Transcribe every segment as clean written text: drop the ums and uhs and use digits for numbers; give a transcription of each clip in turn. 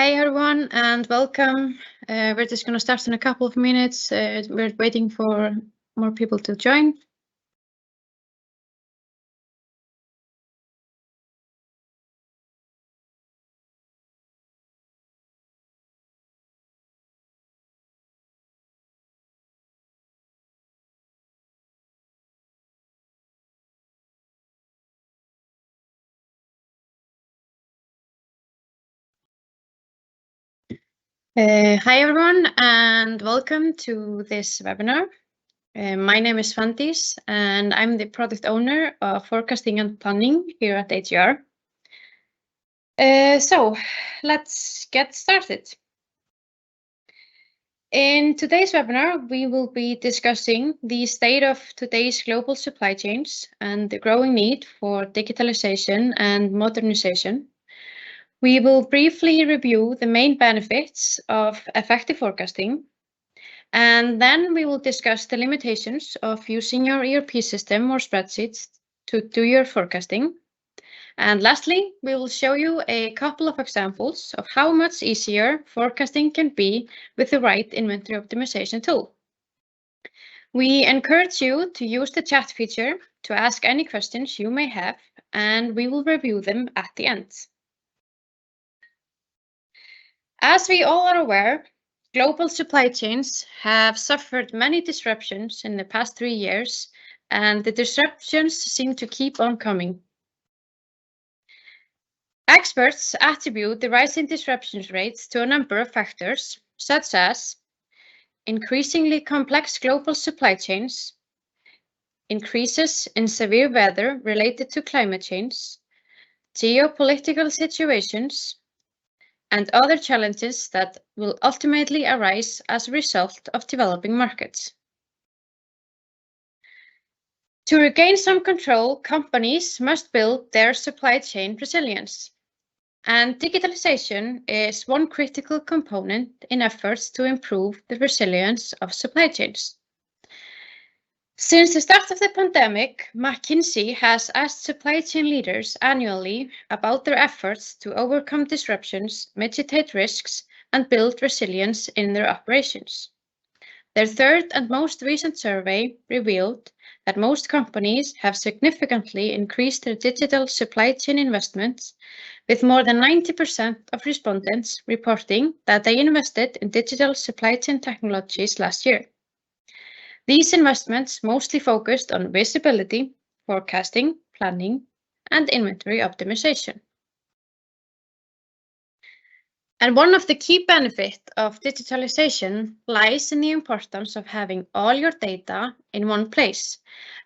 Hi everyone and welcome. We're just going to start in a couple of minutes. We're waiting for more people to join. Hi everyone and welcome to this webinar. My name is Fantis and I'm the product owner of forecasting and planning here at ATR. So let's get started. In today's webinar, we will be discussing the state of today's global supply chains and the growing need for digitalization and modernization. We will briefly review the main benefits of effective forecasting, and then we will discuss the limitations of using your ERP system or spreadsheets to do your forecasting. And lastly, we will show you a couple of examples of how much easier forecasting can be with the right inventory optimization tool. We encourage you to use the chat feature to ask any questions you may have, and we will review them at the end. As we all are aware, global supply chains have suffered many disruptions in the past 3 years, and the disruptions seem to keep on coming. Experts attribute the rising disruption rates to a number of factors, such as increasingly complex global supply chains, increases in severe weather related to climate change, geopolitical situations, and other challenges that will ultimately arise as a result of developing markets. To regain some control, companies must build their supply chain resilience. And digitalization is one critical component in efforts to improve the resilience of supply chains. Since the start of the pandemic, McKinsey has asked supply chain leaders annually about their efforts to overcome disruptions, mitigate risks, and build resilience in their operations. Their third and most recent survey revealed that most companies have significantly increased their digital supply chain investments, with more than 90% of respondents reporting that they invested in digital supply chain technologies last year. These investments mostly focused on visibility, forecasting, planning, and inventory optimization. And one of the key benefits of digitalization lies in the importance of having all your data in one place,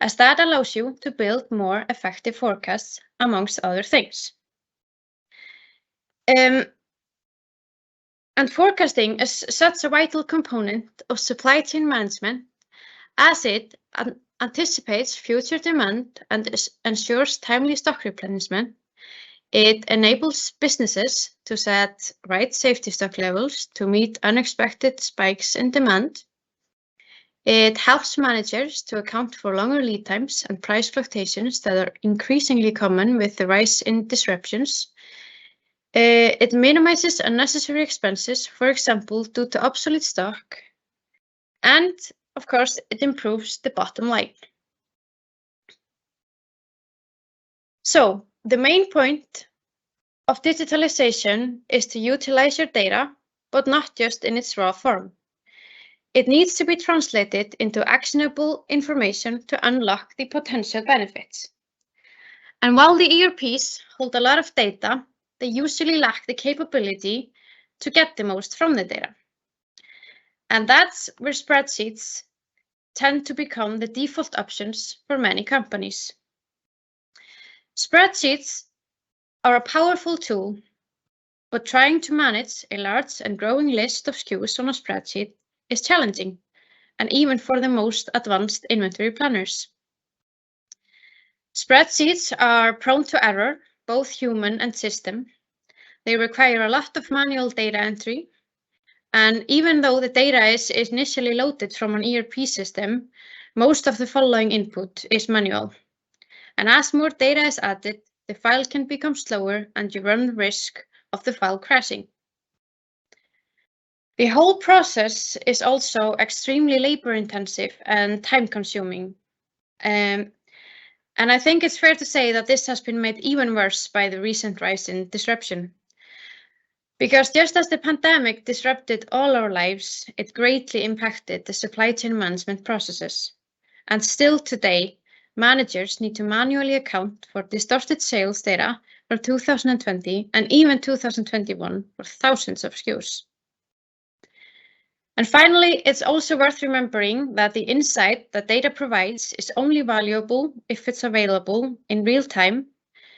as that allows you to build more effective forecasts, amongst other things. And forecasting is such a vital component of supply chain management, as it anticipates future demand and ensures timely stock replenishment. It enables businesses to set right safety stock levels to meet unexpected spikes in demand. It helps managers to account for longer lead times and price fluctuations that are increasingly common with the rise in disruptions. It minimizes unnecessary expenses, for example, due to obsolete stock. And, of course, it improves the bottom line. So, the main point of digitalization is to utilize your data, but not just in its raw form. It needs to be translated into actionable information to unlock the potential benefits. And while the ERPs hold a lot of data, they usually lack the capability to get the most from the data. And that's where spreadsheets tend to become the default options for many companies. Spreadsheets are a powerful tool, but trying to manage a large and growing list of SKUs on a spreadsheet is challenging, and even for the most advanced inventory planners. Spreadsheets are prone to error, both human and system. They require a lot of manual data entry, and even though the data is initially loaded from an ERP system, most of the following input is manual. And as more data is added, the file can become slower and you run the risk of the file crashing. The whole process is also extremely labor-intensive and time-consuming. And I think it's fair to say that this has been made even worse by the recent rise in disruption. Because just as the pandemic disrupted all our lives, it greatly impacted the supply chain management processes. And still today, managers need to manually account for distorted sales data from 2020 and even 2021 for thousands of SKUs. And finally, it's also worth remembering that the insight that data provides is only valuable if it's available in real time,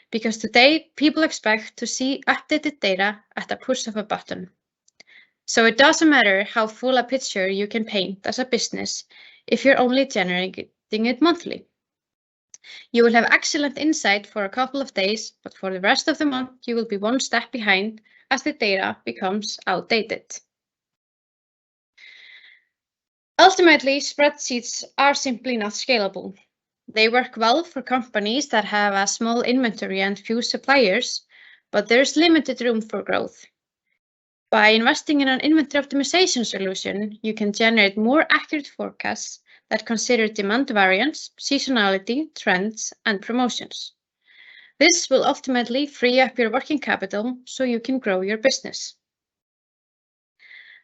because today people expect to see updated data at the push of a button. So it doesn't matter how full a picture you can paint as a business if you're only generating it monthly. You will have excellent insight for a couple of days, but for the rest of the month, you will be one step behind as the data becomes outdated. Ultimately, spreadsheets are simply not scalable. They work well for companies that have a small inventory and few suppliers, but there's limited room for growth. By investing in an inventory optimization solution, you can generate more accurate forecasts that consider demand variance, seasonality, trends, and promotions. This will ultimately free up your working capital so you can grow your business.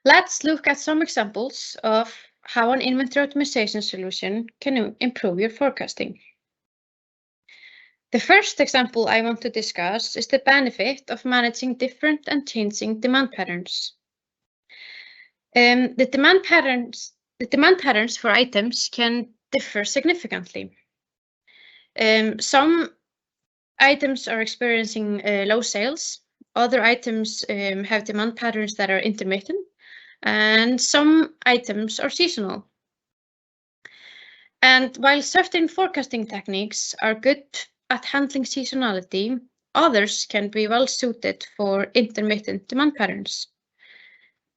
Let's look at some examples of how an inventory optimization solution can improve your forecasting. The first example I want to discuss is the benefit of managing different and changing demand patterns. The demand patterns for items can differ significantly. Some items are experiencing low sales, other items have demand patterns that are intermittent, and some items are seasonal. And while certain forecasting techniques are good at handling seasonality, others can be well suited for intermittent demand patterns.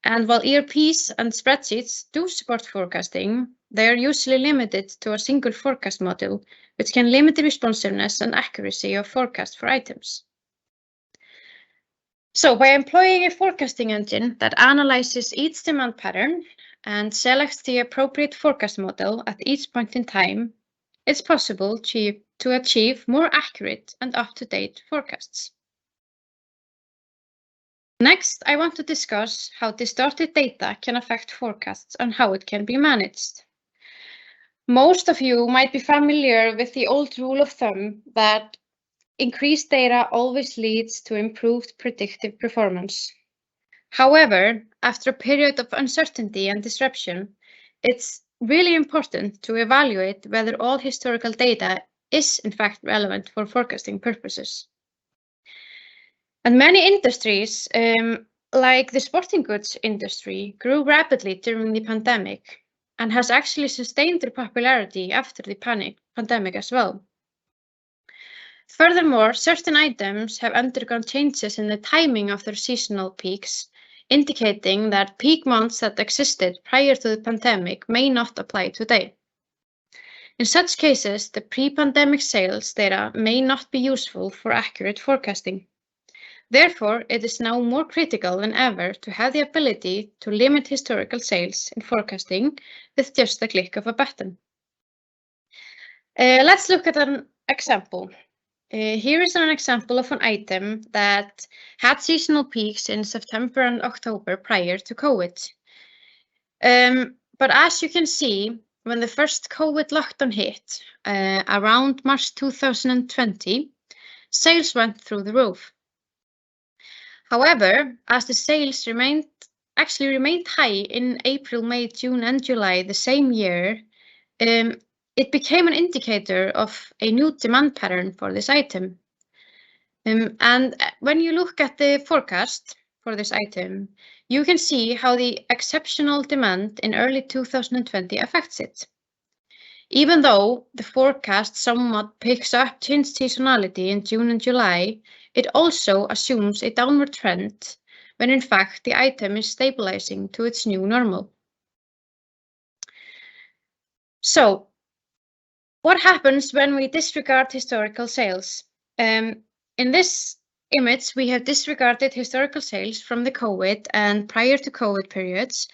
And while ERPs and spreadsheets do support forecasting, they are usually limited to a single forecast model, which can limit the responsiveness and accuracy of forecasts for items. So by employing a forecasting engine that analyzes each demand pattern and selects the appropriate forecast model at each point in time, it's possible to achieve more accurate and up-to-date forecasts. Next, I want to discuss how distorted data can affect forecasts and how it can be managed. Most of you might be familiar with the old rule of thumb that increased data always leads to improved predictive performance. However, after a period of uncertainty and disruption, it's really important to evaluate whether all historical data is in fact relevant for forecasting purposes. And many industries, like the sporting goods industry, grew rapidly during the pandemic and has actually sustained their popularity after the pandemic as well. Furthermore, certain items have undergone changes in the timing of their seasonal peaks, indicating that peak months that existed prior to the pandemic may not apply today. In such cases, the pre-pandemic sales data may not be useful for accurate forecasting. Therefore, it is now more critical than ever to have the ability to limit historical sales in forecasting with just a click of a button. Let's look at an example. Here is an example of an item that had seasonal peaks in September and October prior to COVID. But as you can see, when the first COVID lockdown hit around March 2020, sales went through the roof. However, as the sales remained high in April, May, June, and July the same year, it became an indicator of a new demand pattern for this item. And when you look at the forecast for this item, you can see how the exceptional demand in early 2020 affects it. Even though the forecast somewhat picks up changed seasonality in June and July, it also assumes a downward trend when in fact the item is stabilizing to its new normal. So, what happens when we disregard historical sales? In this image, we have disregarded historical sales from the COVID and prior to COVID periods,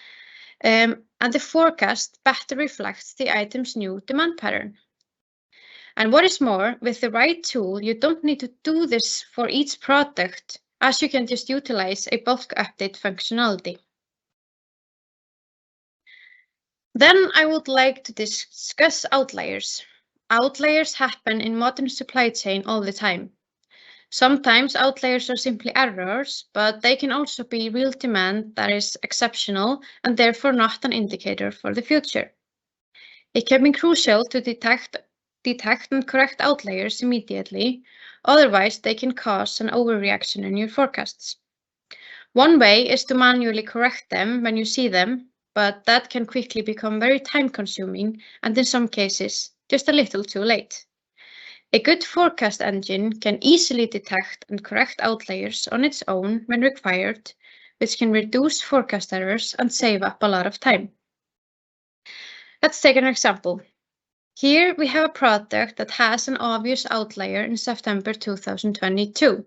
and the forecast better reflects the item's new demand pattern. And what is more, with the right tool, you don't need to do this for each product, as you can just utilize a bulk update functionality. Then I would like to discuss outliers. Outliers happen in modern supply chain all the time. Sometimes outliers are simply errors, but they can also be real demand that is exceptional and therefore not an indicator for the future. It can be crucial to detect and correct outliers immediately, otherwise they can cause an overreaction in your forecasts. One way is to manually correct them when you see them, but that can quickly become very time-consuming and in some cases just a little too late. A good forecast engine can easily detect and correct outliers on its own when required, which can reduce forecast errors and save up a lot of time. Let's take an example. Here we have a product that has an obvious outlier in September 2022.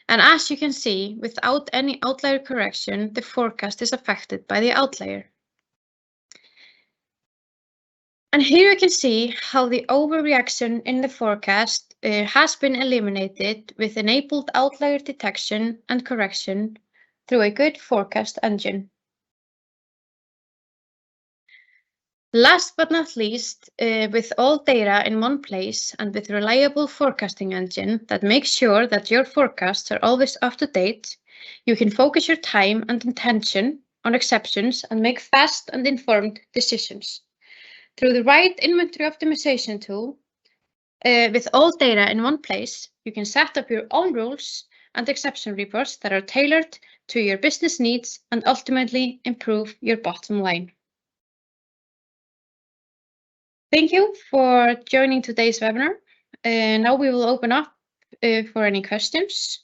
And as you can see, without any outlier correction, the forecast is affected by the outlier. And here you can see how the overreaction in the forecast has been eliminated with enabled outlier detection and correction through a good forecast engine. Last but not least, with all data in one place and with reliable forecasting engine that makes sure that your forecasts are always up to date, you can focus your time and attention on exceptions and make fast and informed decisions. Through the right inventory optimization tool, with all data in one place, you can set up your own rules and exception reports that are tailored to your business needs and ultimately improve your bottom line. Thank you for joining today's webinar. Now we will open up for any questions.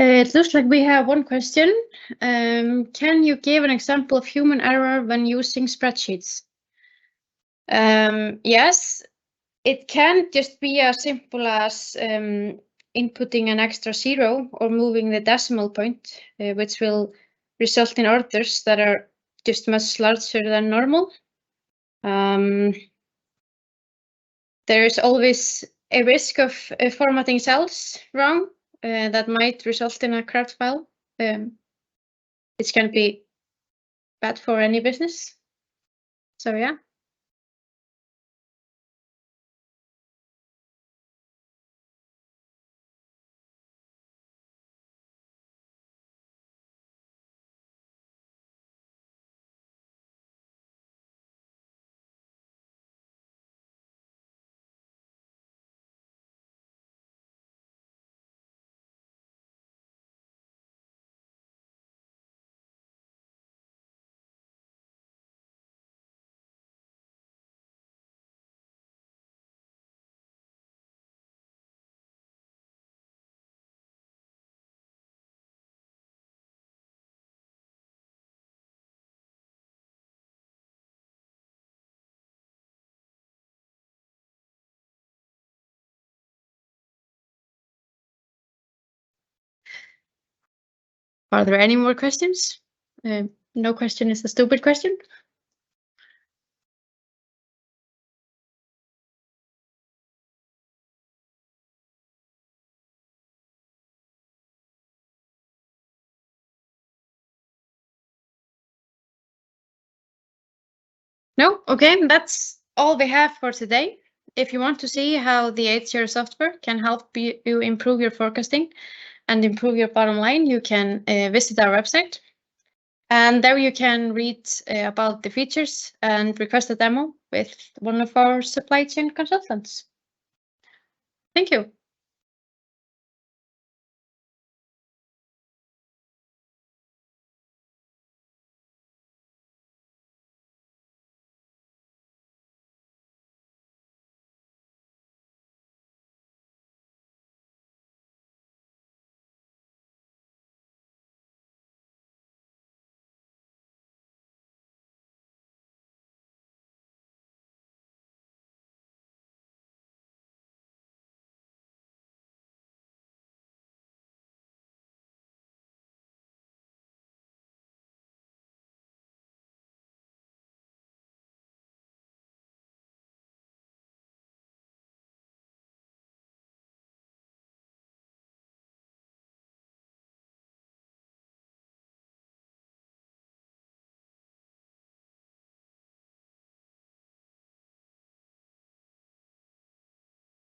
It looks like we have one question. Can you give an example of human error when using spreadsheets? Yes, it can just be as simple as inputting an extra zero or moving the decimal point, which will result in orders that are just much larger than normal. There is always a risk of formatting cells wrong that might result in a craft file. It's going to be bad for any business. So yeah. Are there any more questions? No question is a stupid question. No? Okay, that's all we have for today. If you want to see how the HCR software can help you improve your forecasting and improve your bottom line, you can visit our website. And there you can read about the features and request a demo with one of our supply chain consultants. Thank you.